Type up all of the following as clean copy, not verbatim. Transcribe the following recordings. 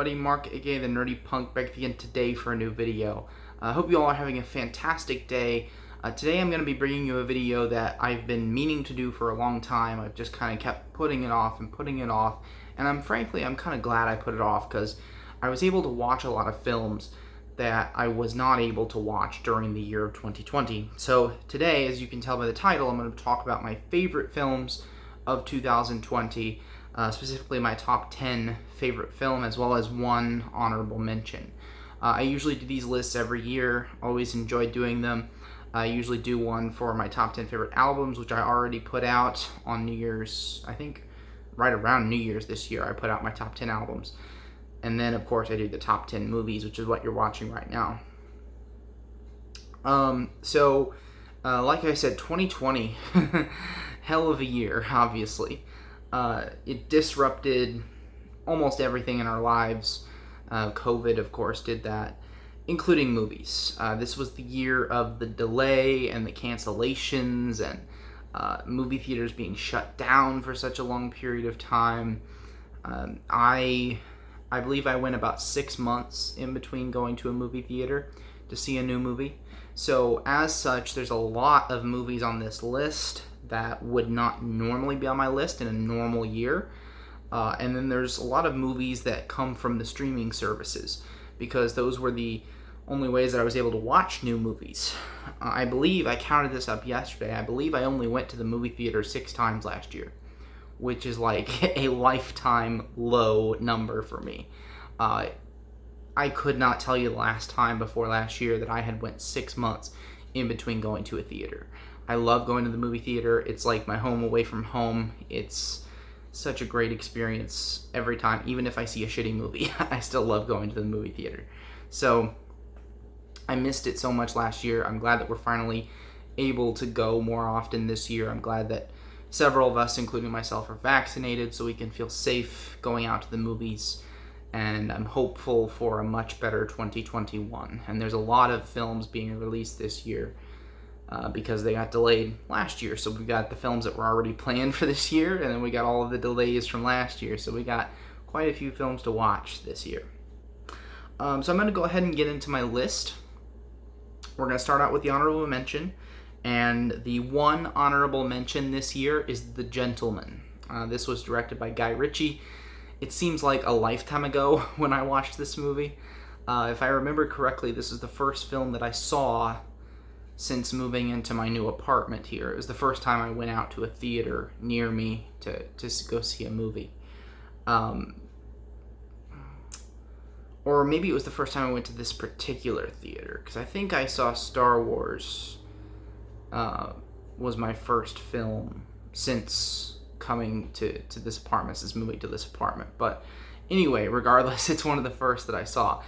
everybody, Mark, aka the Nerdy Punk, back again today for a new video. I hope you all are having a fantastic day. Today I'm going to be bringing you a video that I've been meaning to do for a long time. I've just kind of kept putting it off, and I'm kind of glad I put it off because I was able to watch a lot of films that I was not able to watch during the year of 2020. So today, as you can tell by the title, I'm going to talk about my favorite films of 2020. Specifically my top 10 favorite film, as well as one honorable mention. I usually do these lists every year, always enjoy doing them. I usually do one for my top 10 favorite albums, which I already put out on New Year's, I think right around New Year's this year, I put out my top 10 albums. And then, of course, I do the top 10 movies, which is what you're watching right now. Like I said, 2020, hell of a year, obviously. It disrupted almost everything in our lives. COVID, of course, did that, including movies. This was the year of the delay and the cancellations and movie theaters being shut down for such a long period of time. I believe I went about 6 months in between going to a movie theater to see a new movie. So as such, there's a lot of movies on this list that would not normally be on my list in a normal year. And then there's a lot of movies that come from the streaming services, because those were the only ways that I was able to watch new movies. I believe, I counted this up yesterday, I believe I only went to the movie theater 6 times last year, which is like a lifetime low number for me. I could not tell you the last time before last year that I had went 6 months in between going to a theater. I love going to the movie theater. It's like my home away from home. It's such a great experience every time. Even if I see a shitty movie, I still love going to the movie theater. So I missed it so much last year. I'm glad that we're finally able to go more often this year. I'm glad that several of us, including myself, are vaccinated so we can feel safe going out to the movies. And I'm hopeful for a much better 2021. And there's a lot of films being released this year because they got delayed last year. So we've got the films that were already planned for this year, and then we got all of the delays from last year. So we got quite a few films to watch this year. So I'm going to go ahead and get into my list. We're going to start out with the honorable mention. And the one honorable mention this year is The Gentleman. This was directed by Guy Ritchie. It seems like a lifetime ago when I watched this movie. If I remember correctly, this is the first film that I saw since moving into my new apartment here. It was the first time I went out to a theater near me to go see a movie. Or maybe it was the first time I went to this particular theater, because I think I saw Star Wars was my first film since coming to this apartment, since moving to this apartment. But anyway, regardless, it's one of the first that I saw.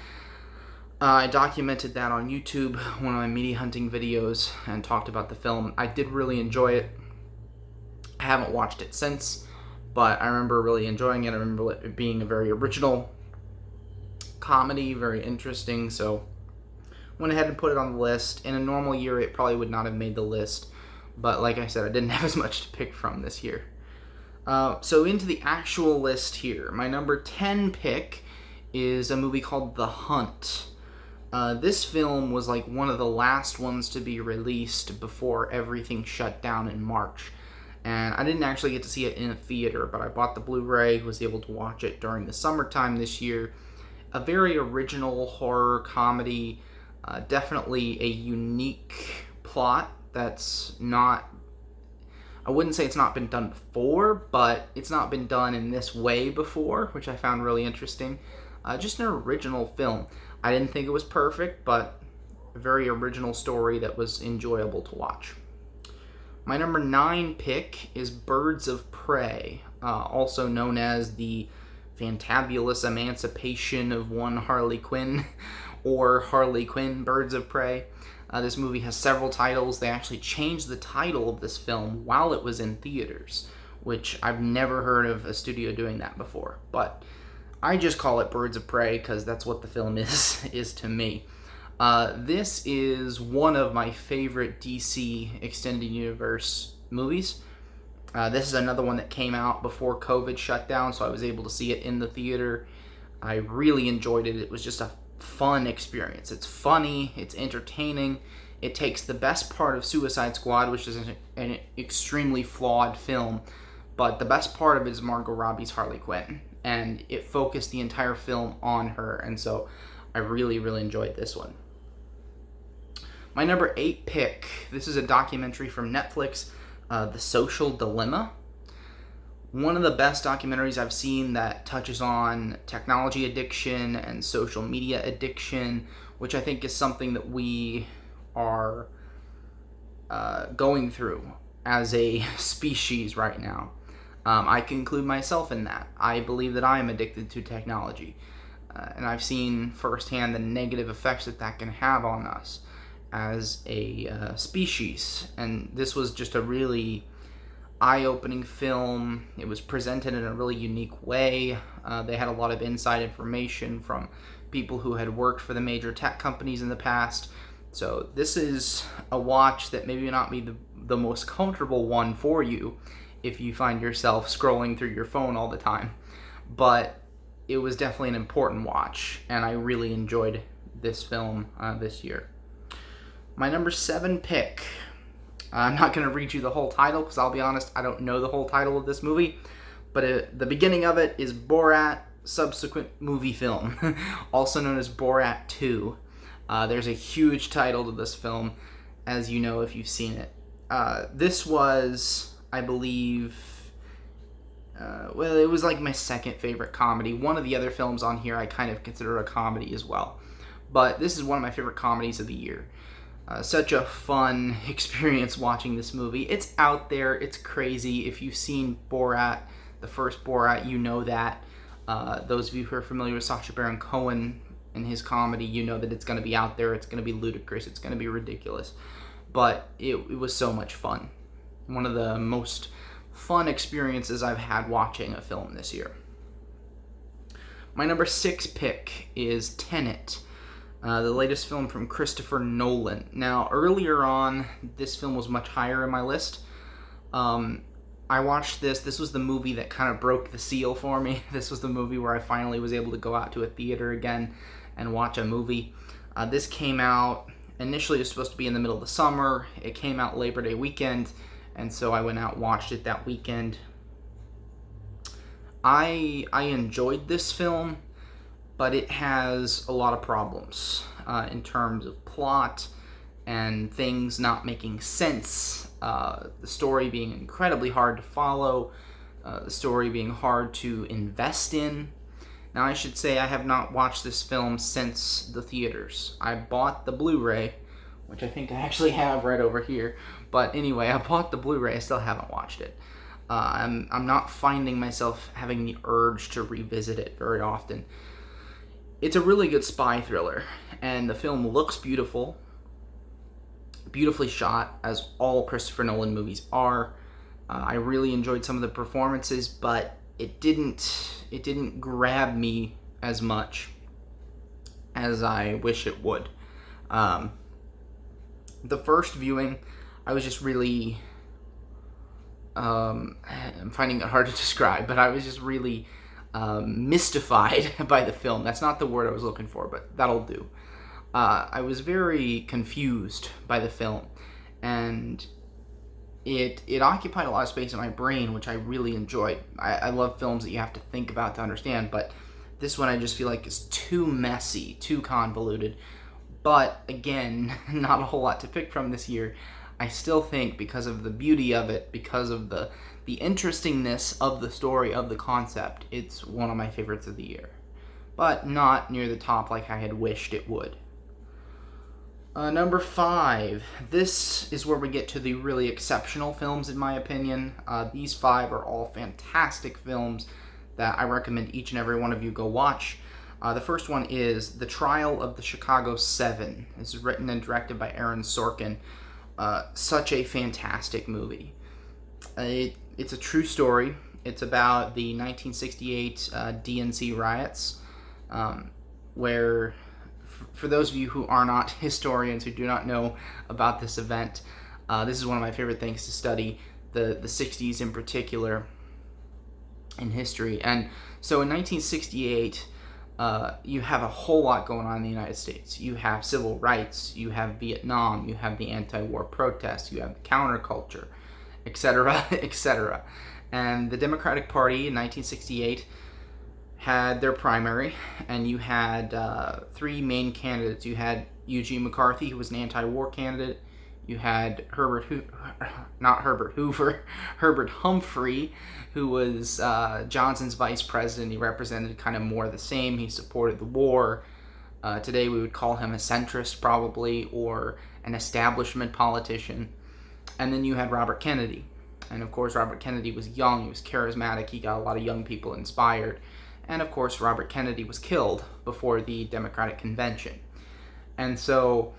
I documented that on YouTube, one of my media hunting videos, and talked about the film. I did really enjoy it. I haven't watched it since, but I remember really enjoying it. I remember it being a very original comedy, very interesting, so went ahead and put it on the list. In a normal year, it probably would not have made the list, but like I said, I didn't have as much to pick from this year. So into the actual list here, my number 10 pick is a movie called The Hunt. This film was like one of the last ones to be released before everything shut down in March. And I didn't actually get to see it in a theater, but I bought the Blu-ray, was able to watch it during the summertime this year. A very original horror comedy, definitely a unique plot that's not, I wouldn't say it's not been done before, but it's not been done in this way before, which I found really interesting. Just an original film. I didn't think it was perfect, but a very original story that was enjoyable to watch. My number 9 pick is Birds of Prey, also known as the Fantabulous Emancipation of One Harley Quinn, or Harley Quinn Birds of Prey. This movie has several titles. They actually changed the title of this film while it was in theaters, which I've never heard of a studio doing that before. But I just call it Birds of Prey because that's what the film is to me. This is one of my favorite DC Extended Universe movies. This is another one that came out before COVID shut down, so I was able to see it in the theater. I really enjoyed it. It was just a fun experience. It's funny, it's entertaining. It takes the best part of Suicide Squad, which is an extremely flawed film, but the best part of it is Margot Robbie's Harley Quinn, and it focused the entire film on her, and so I really, really enjoyed this one. My number 8 pick, this is a documentary from Netflix, The Social Dilemma. One of the best documentaries I've seen that touches on technology addiction and social media addiction, which I think is something that we are going through as a species right now. I can include myself in that. I believe that I am addicted to technology, and I've seen firsthand the negative effects that can have on us as a species. And this was just a really eye-opening film. It was presented in a really unique way. They had a lot of inside information from people who had worked for the major tech companies in the past. So this is a watch that maybe not be the most comfortable one for you if you find yourself scrolling through your phone all the time. But it was definitely an important watch, and I really enjoyed this film this year. My number 7 pick. I'm not going to read you the whole title because I'll be honest, I don't know the whole title of this movie. But the beginning of it is Borat Subsequent movie film, also known as Borat 2. There's a huge title to this film, as you know if you've seen it. This was, I believe, it was like my second favorite comedy. One of the other films on here I kind of consider a comedy as well. But this is one of my favorite comedies of the year. Such a fun experience watching this movie. It's out there. It's crazy. If you've seen Borat, the first Borat, you know that. Those of you who are familiar with Sacha Baron Cohen and his comedy, you know that it's going to be out there. It's going to be ludicrous. It's going to be ridiculous. But it was so much fun. One of the most fun experiences I've had watching a film this year. My number 6 pick is Tenet. The latest film from Christopher Nolan. Now, earlier on, this film was much higher in my list. I watched this. This was the movie that kind of broke the seal for me. This was the movie where I finally was able to go out to a theater again and watch a movie. This came out, initially it was supposed to be in the middle of the summer. It came out Labor Day weekend, and so I went out and watched it that weekend. I enjoyed this film, but it has a lot of problems in terms of plot and things not making sense, the story being incredibly hard to follow, the story being hard to invest in. Now, I should say I have not watched this film since the theaters. I bought the Blu-ray, which I think I actually have right over here. But anyway, I bought the Blu-ray. I still haven't watched it. I'm not finding myself having the urge to revisit it very often. It's a really good spy thriller, and the film looks beautiful, beautifully shot, as all Christopher Nolan movies are. I really enjoyed some of the performances, but it didn't grab me as much as I wish it would. The first viewing, I was just really, I'm finding it hard to describe, but I was just really mystified by the film. That's not the word I was looking for, but that'll do. I was very confused by the film, and it occupied a lot of space in my brain, which I really enjoyed. I love films that you have to think about to understand, but this one I just feel like is too messy, too convoluted. But again, not a whole lot to pick from this year. I still think because of the beauty of it, because of the interestingness of the story, of the concept, it's one of my favorites of the year. But not near the top like I had wished it would. Number 5. This is where we get to the really exceptional films, in my opinion. These 5 are all fantastic films that I recommend each and every one of you go watch. The first one is The Trial of the Chicago 7. This is written and directed by Aaron Sorkin. Such a fantastic movie. It's a true story. It's about the 1968 DNC riots, where, for those of you who are not historians, who do not know about this event, this is one of my favorite things to study, the 60s in particular in history. And so in 1968, You have a whole lot going on in the United States. You have civil rights, you have Vietnam, you have the anti-war protests, you have the counterculture, etc., etc. And the Democratic Party in 1968 had their primary, and you had three main candidates. You had Eugene McCarthy, who was an anti-war candidate. You had Herbert Humphrey, who was Johnson's vice president. He represented kind of more of the same. He supported the war. Today we would call him a centrist, probably, or an establishment politician. And then you had Robert Kennedy. And of course, Robert Kennedy was young, he was charismatic, he got a lot of young people inspired. And of course, Robert Kennedy was killed before the Democratic Convention. And so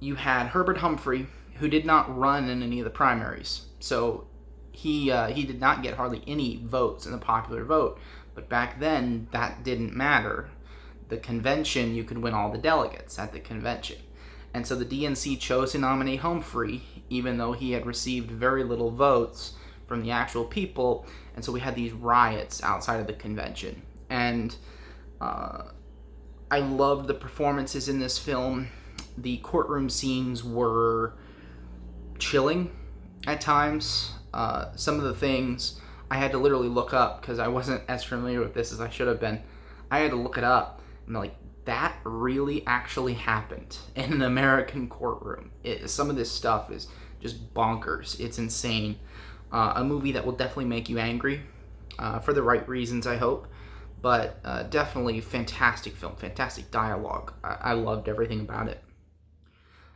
you had Herbert Humphrey, who did not run in any of the primaries. So he did not get hardly any votes in the popular vote. But back then, that didn't matter. The convention, you could win all the delegates at the convention. And so the DNC chose to nominate Humphrey, even though he had received very little votes from the actual people. And so we had these riots outside of the convention. And I loved the performances in this film. The courtroom scenes were chilling at times. Some of the things I had to literally look up because I wasn't as familiar with this as I should have been. I had to look it up. And like, that really actually happened in an American courtroom. Some of this stuff is just bonkers. It's insane. A movie that will definitely make you angry for the right reasons, I hope. But definitely fantastic film, fantastic dialogue. I loved everything about it.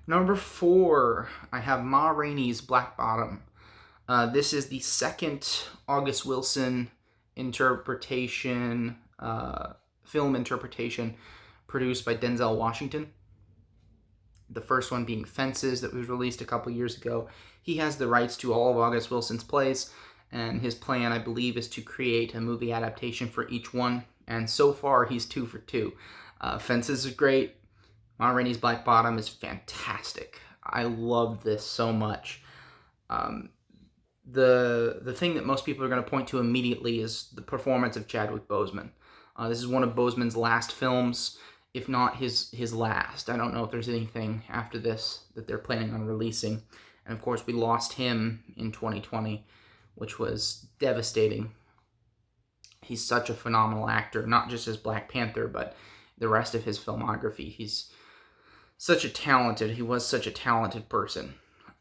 Number 4, I have Ma Rainey's Black Bottom. This is the second August Wilson interpretation, film interpretation produced by Denzel Washington. The first one being Fences, that was released a couple years ago. He has the rights to all of August Wilson's plays, and his plan, I believe, is to create a movie adaptation for each one. And so far, he's 2 for 2. Fences is great. Ma Rainey's Black Bottom is fantastic. I love this so much. The thing that most people are going to point to immediately is the performance of Chadwick Boseman. This is one of Boseman's last films, if not his last. I don't know if there's anything after this that they're planning on releasing. And of course, we lost him in 2020, which was devastating. He's such a phenomenal actor, not just as Black Panther, but the rest of his filmography. He was such a talented person.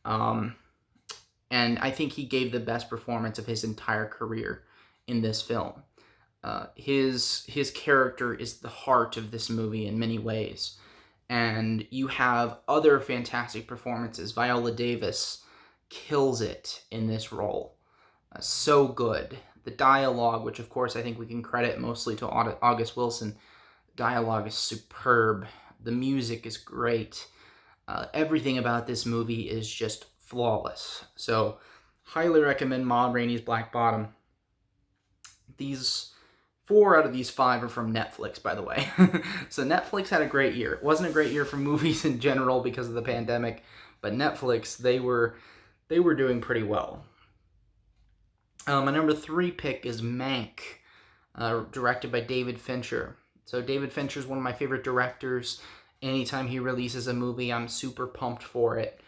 And I think he gave the best performance of his entire career in this film. His character is the heart of this movie in many ways. And you have other fantastic performances. Viola Davis kills it in this role. So good. The dialogue, which of course I think we can credit mostly to August Wilson, dialogue is superb. The music is great. Everything about this movie is just flawless. So, highly recommend Ma Rainey's Black Bottom. These 4 out of these 5 are from Netflix, by the way. So Netflix had a great year. It wasn't a great year for movies in general because of the pandemic, but Netflix, they were doing pretty well. My number 3 pick is Mank, directed by David Fincher. So David Fincher is one of my favorite directors. Anytime he releases a movie, I'm super pumped for it.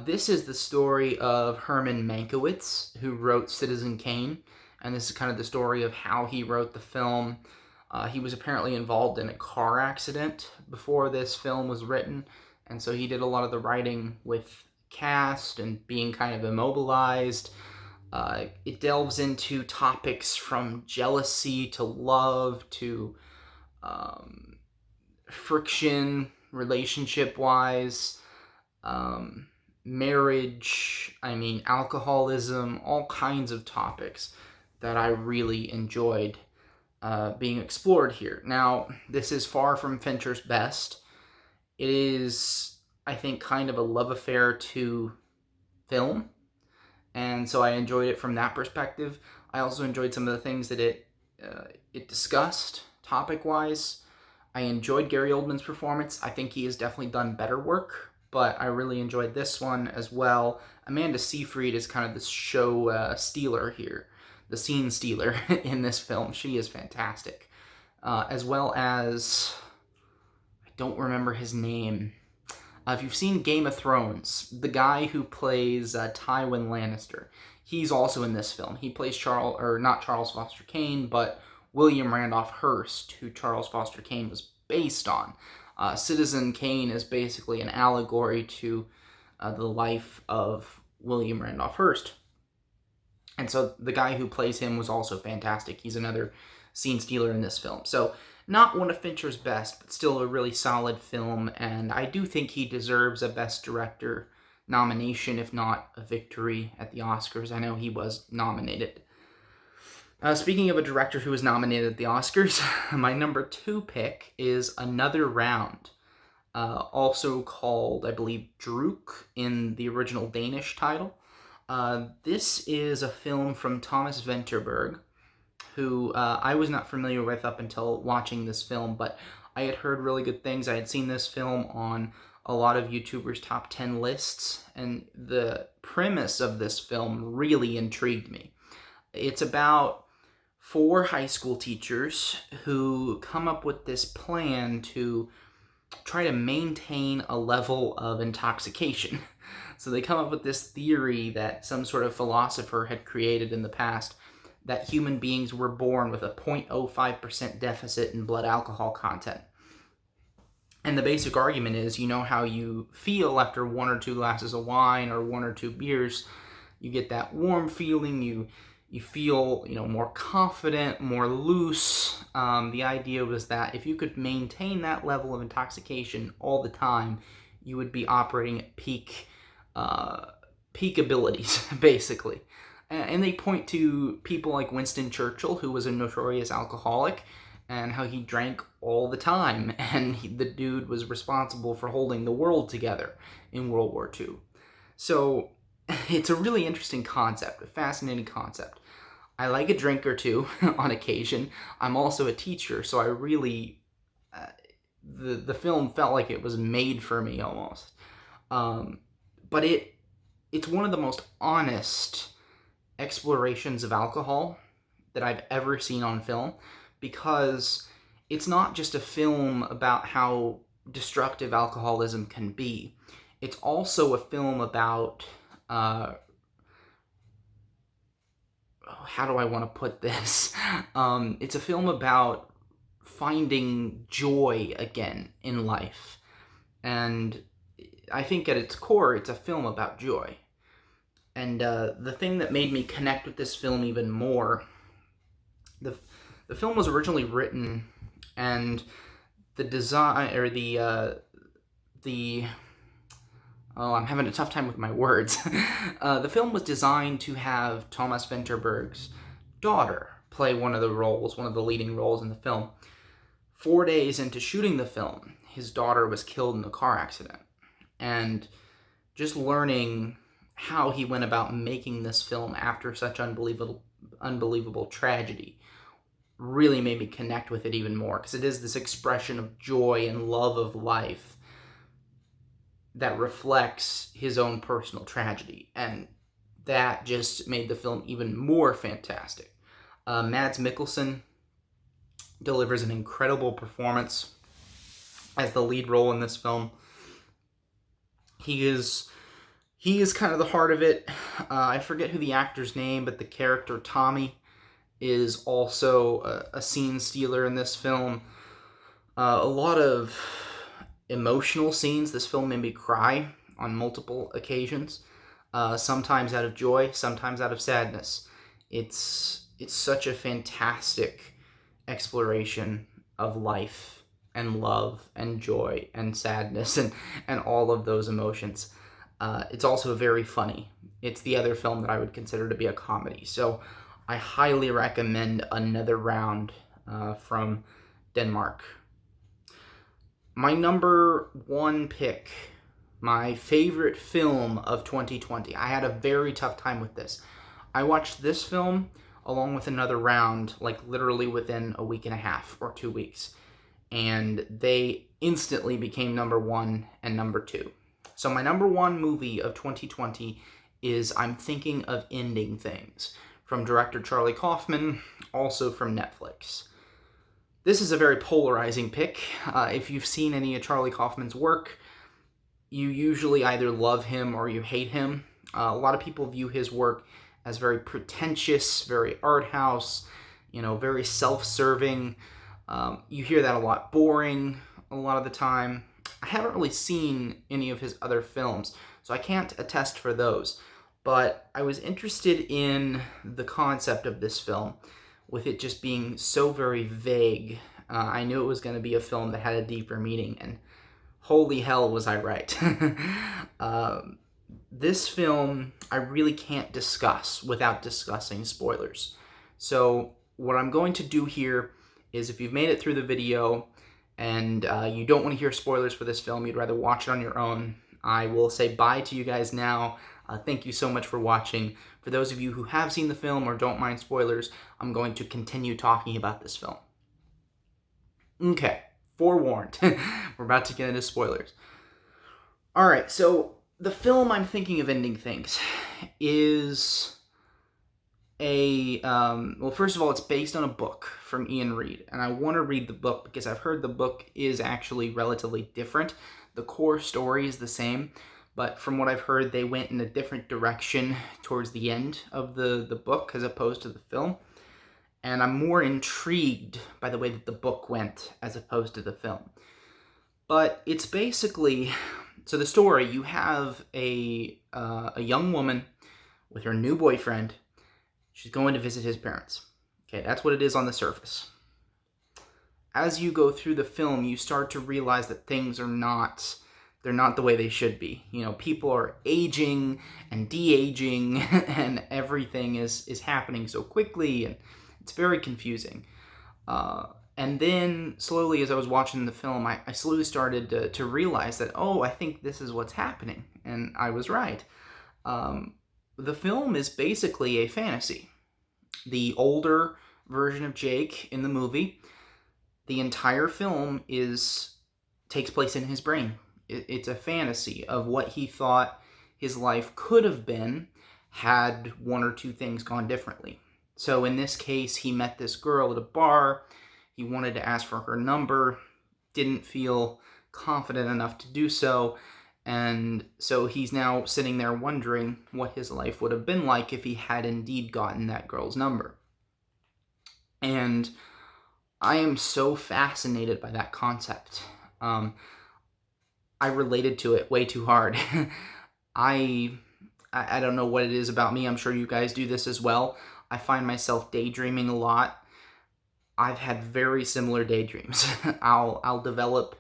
This is the story of Herman Mankiewicz, who wrote Citizen Kane, and this is kind of the story of how he wrote the film. He was apparently involved in a car accident before this film was written, and so he did a lot of the writing with cast and being kind of immobilized. It delves into topics from jealousy to love to friction, relationship-wise, marriage, alcoholism, all kinds of topics that I really enjoyed being explored here. Now, this is far from Fincher's best. It is, I think, kind of a love affair to film, and so I enjoyed it from that perspective. I also enjoyed some of the things that it discussed, topic-wise. I enjoyed Gary Oldman's performance. I think he has definitely done better work, but I really enjoyed this one as well. Amanda Seyfried is kind of the show stealer here, the scene stealer in this film. She is fantastic. as well as, I don't remember his name. If you've seen Game of Thrones, the guy who plays Tywin Lannister, he's also in this film. He plays not Charles Foster Kane, but William Randolph Hearst, who Charles Foster Kane was based on. Citizen Kane is basically an allegory to the life of William Randolph Hearst. And so the guy who plays him was also fantastic. He's another scene stealer in this film. So not one of Fincher's best, but still a really solid film, and I do think he deserves a Best Director nomination, if not a victory at the Oscars. I know he was nominated. Speaking of a director who was nominated at the Oscars, my number 2 pick is Another Round, also called, I believe, Druk in the original Danish title. This is a film from Thomas Vinterberg, who I was not familiar with up until watching this film, but I had heard really good things. I had seen this film on a lot of YouTubers' top 10 lists, and the premise of this film really intrigued me. It's about 4 high school teachers who come up with this plan to try to maintain a level of intoxication. So they come up with this theory that some sort of philosopher had created in the past, that human beings were born with a 0.05% deficit in blood alcohol content. And the basic argument is, you know how you feel after 1 or 2 glasses of wine or 1 or 2 beers, you get that warm feeling, you feel, more confident, more loose. The idea was that if you could maintain that level of intoxication all the time, you would be operating at peak abilities, basically. And they point to people like Winston Churchill, who was a notorious alcoholic, and how he drank all the time, and the dude was responsible for holding the world together in World War II. So it's a really interesting concept, a fascinating concept. I like a drink or two on occasion. I'm also a teacher, so I really, the film felt like it was made for me almost. But it's one of the most honest explorations of alcohol that I've ever seen on film, because it's not just a film about how destructive alcoholism can be. It's also a film about, how do I want to put this? It's a film about finding joy again in life. And I think at its core, it's a film about joy. And the thing that made me connect with this film even more, the film was originally written, and the design, or I'm having a tough time with my words. The film was designed to have Thomas Vinterberg's daughter play one of the leading roles in the film. 4 days into shooting the film, his daughter was killed in a car accident. And just learning how he went about making this film after such unbelievable tragedy really made me connect with it even more, because it is this expression of joy and love of life that reflects his own personal tragedy, and that just made the film even more fantastic. Mads Mikkelsen delivers an incredible performance as the lead role in this film. He is kind of the heart of it. I forget who the actor's name, but the character Tommy is also a scene stealer in this film. A lot of emotional scenes. This film made me cry on multiple occasions. Sometimes out of joy, sometimes out of sadness. It's such a fantastic exploration of life and love and joy and sadness and all of those emotions. It's also very funny. It's the other film that I would consider to be a comedy. So I highly recommend Another Round from Denmark. My number 1 pick, my favorite film of 2020. I had a very tough time with this. I watched this film along with Another Round, like literally within a week and a half or 2 weeks. And they instantly became number 1 and number 2. So my number 1 movie of 2020 is I'm Thinking of Ending Things, from director Charlie Kaufman, also from Netflix. This is a very polarizing pick. If you've seen any of Charlie Kaufman's work, you usually either love him or you hate him. A lot of people view his work as very pretentious, very art house, very self-serving. You hear that a lot. Boring a lot of the time. I haven't really seen any of his other films, so I can't attest for those. But I was interested in the concept of this film, with it just being so very vague. I knew it was going to be a film that had a deeper meaning, and holy hell was I right. This film I really can't discuss without discussing spoilers. So what I'm going to do here is, if you've made it through the video and you don't want to hear spoilers for this film, you'd rather watch it on your own, I will say bye to you guys now. Thank you so much for watching. For those of you who have seen the film or don't mind spoilers, I'm going to continue talking about this film. Okay, forewarned. We're about to get into spoilers. Alright, so the film I'm thinking of ending things is well, first of all, it's based on a book from Ian Reid, and I want to read the book because I've heard the book is actually relatively different. The core story is the same, but from what I've heard, they went in a different direction towards the end of the book as opposed to the film. And I'm more intrigued by the way that the book went as opposed to the film. But it's basically, so the story, you have a young woman with her new boyfriend. She's going to visit his parents. Okay, that's what it is on the surface. As you go through the film, you start to realize that things are not, they're not the way they should be. People are aging and de-aging and everything is happening so quickly, and it's very confusing. And then slowly, as I was watching the film, I slowly started to realize that, I think this is what's happening. And I was right. The film is basically a fantasy. The older version of Jake in the movie, the entire film takes place in his brain. It's a fantasy of what he thought his life could have been had one or two things gone differently. So in this case, he met this girl at a bar. He wanted to ask for her number, didn't feel confident enough to do so, and so he's now sitting there wondering what his life would have been like if he had indeed gotten that girl's number. And I am so fascinated by that concept. I related to it way too hard. I don't know what it is about me. I'm sure you guys do this as well. I find myself daydreaming a lot. I've had very similar daydreams. I'll develop,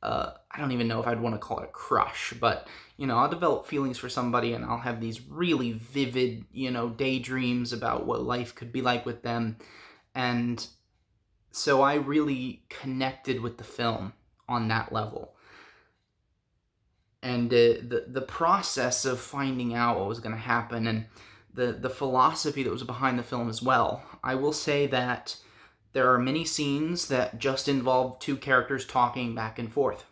I don't even know if I'd want to call it a crush, but, I'll develop feelings for somebody and I'll have these really vivid, daydreams about what life could be like with them. And so I really connected with the film on that level. And the process of finding out what was going to happen, and the philosophy that was behind the film as well. I will say that there are many scenes that just involve two characters talking back and forth.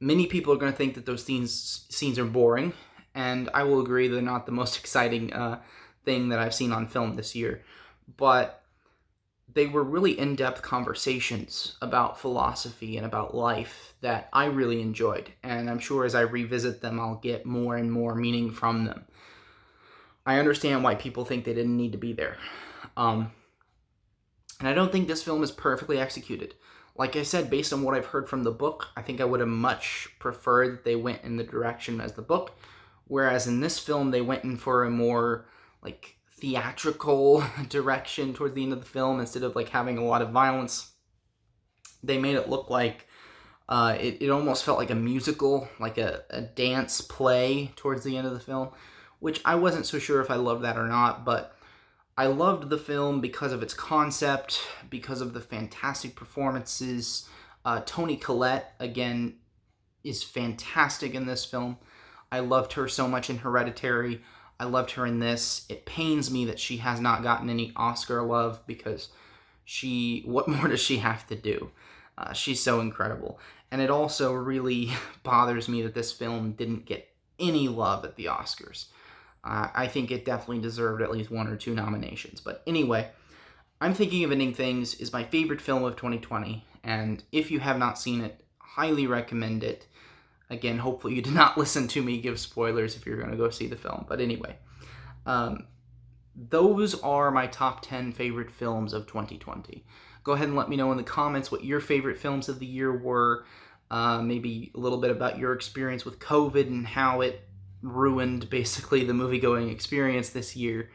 Many people are going to think that those scenes are boring, and I will agree they're not the most exciting thing that I've seen on film this year. But they were really in-depth conversations about philosophy and about life that I really enjoyed. And I'm sure as I revisit them, I'll get more and more meaning from them. I understand why people think they didn't need to be there. And I don't think this film is perfectly executed. Like I said, based on what I've heard from the book, I think I would have much preferred that they went in the direction as the book. Whereas in this film, they went in for a more, theatrical direction towards the end of the film. Instead of, having a lot of violence, they made it look like it almost felt like a musical, like a dance play towards the end of the film, which I wasn't so sure if I loved that or not, but I loved the film because of its concept, because of the fantastic performances. Toni Collette, again, is fantastic in this film. I loved her so much in Hereditary. I loved her in this. It pains me that she has not gotten any Oscar love because what more does she have to do? She's so incredible. And it also really bothers me that this film didn't get any love at the Oscars. I think it definitely deserved at least one or two nominations. But anyway, I'm Thinking of Ending Things is my favorite film of 2020, and if you have not seen it, highly recommend it. Again, hopefully you did not listen to me give spoilers if you're going to go see the film. But anyway, those are my top 10 favorite films of 2020. Go ahead and let me know in the comments what your favorite films of the year were. Maybe a little bit about your experience with COVID and how it ruined basically the movie-going experience this year.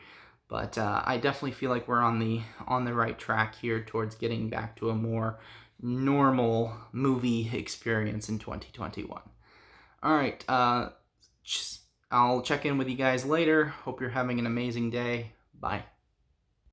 But I definitely feel like we're on the right track here towards getting back to a more normal movie experience in 2021. All right, I'll check in with you guys later. Hope you're having an amazing day. Bye.